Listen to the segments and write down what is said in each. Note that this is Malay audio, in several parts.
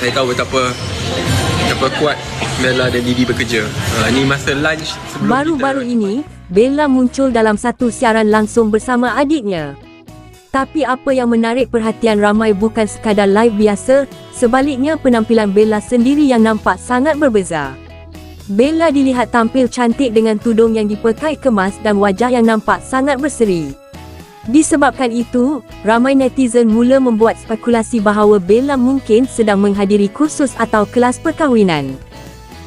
saya tahu betapa kuat Bella dan Didi bekerja. Ni masa lunch sebelum Baru-baru ini, Bella muncul dalam satu siaran langsung bersama adiknya. Tapi apa yang menarik perhatian ramai bukan sekadar live biasa, sebaliknya penampilan Bella sendiri yang nampak sangat berbeza. Bella dilihat tampil cantik dengan tudung yang dipakai kemas dan wajah yang nampak sangat berseri. Disebabkan itu, ramai netizen mula membuat spekulasi bahawa Bella mungkin sedang menghadiri kursus atau kelas perkahwinan.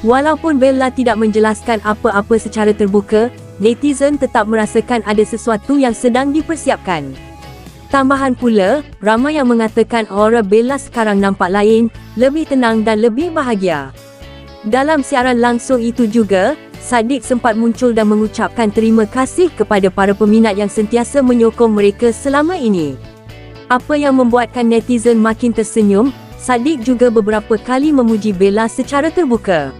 Walaupun Bella tidak menjelaskan apa-apa secara terbuka, netizen tetap merasakan ada sesuatu yang sedang dipersiapkan. Tambahan pula, ramai yang mengatakan aura Bella sekarang nampak lain, lebih tenang dan lebih bahagia. Dalam siaran langsung itu juga, Saddiq sempat muncul dan mengucapkan terima kasih kepada para peminat yang sentiasa menyokong mereka selama ini. Apa yang membuatkan netizen makin tersenyum, Saddiq juga beberapa kali memuji Bella secara terbuka.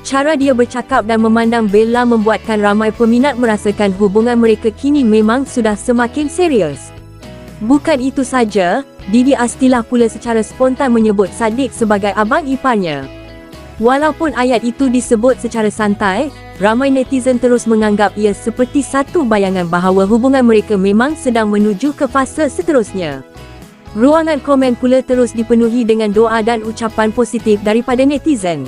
Cara dia bercakap dan memandang Bella membuatkan ramai peminat merasakan hubungan mereka kini memang sudah semakin serius. Bukan itu saja, Didi Astilah pula secara spontan menyebut Saddiq sebagai abang iparnya. Walaupun ayat itu disebut secara santai, ramai netizen terus menganggap ia seperti satu bayangan bahawa hubungan mereka memang sedang menuju ke fasa seterusnya. Ruangan komen pula terus dipenuhi dengan doa dan ucapan positif daripada netizen.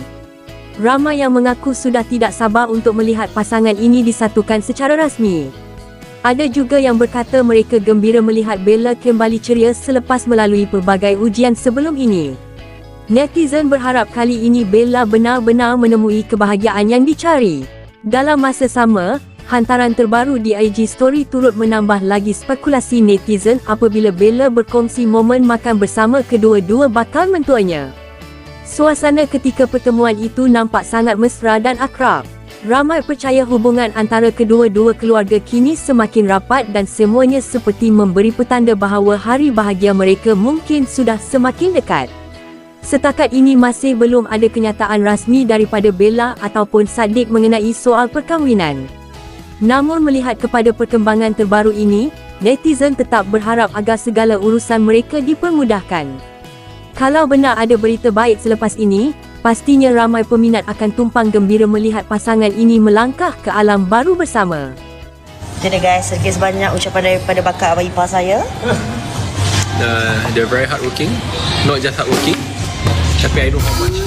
Ramai yang mengaku sudah tidak sabar untuk melihat pasangan ini disatukan secara rasmi. Ada juga yang berkata mereka gembira melihat Bella kembali ceria selepas melalui pelbagai ujian sebelum ini. Netizen berharap kali ini Bella benar-benar menemui kebahagiaan yang dicari. Dalam masa sama, hantaran terbaru di IG Story turut menambah lagi spekulasi netizen apabila Bella berkongsi momen makan bersama kedua-dua bakal mentuanya. Suasana ketika pertemuan itu nampak sangat mesra dan akrab. Ramai percaya hubungan antara kedua-dua keluarga kini semakin rapat dan semuanya seperti memberi petanda bahawa hari bahagia mereka mungkin sudah semakin dekat. Setakat ini masih belum ada kenyataan rasmi daripada Bella ataupun Saddiq mengenai soal perkahwinan. Namun melihat kepada perkembangan terbaru ini, netizen tetap berharap agar segala urusan mereka dipermudahkan. Kalau benar ada berita baik selepas ini, pastinya ramai peminat akan tumpang gembira melihat pasangan ini melangkah ke alam baru bersama. Jadi guys, sedikit sebanyak ucapan daripada bakal abang ipar saya. They're very hardworking, not just hardworking, tapi I know how much.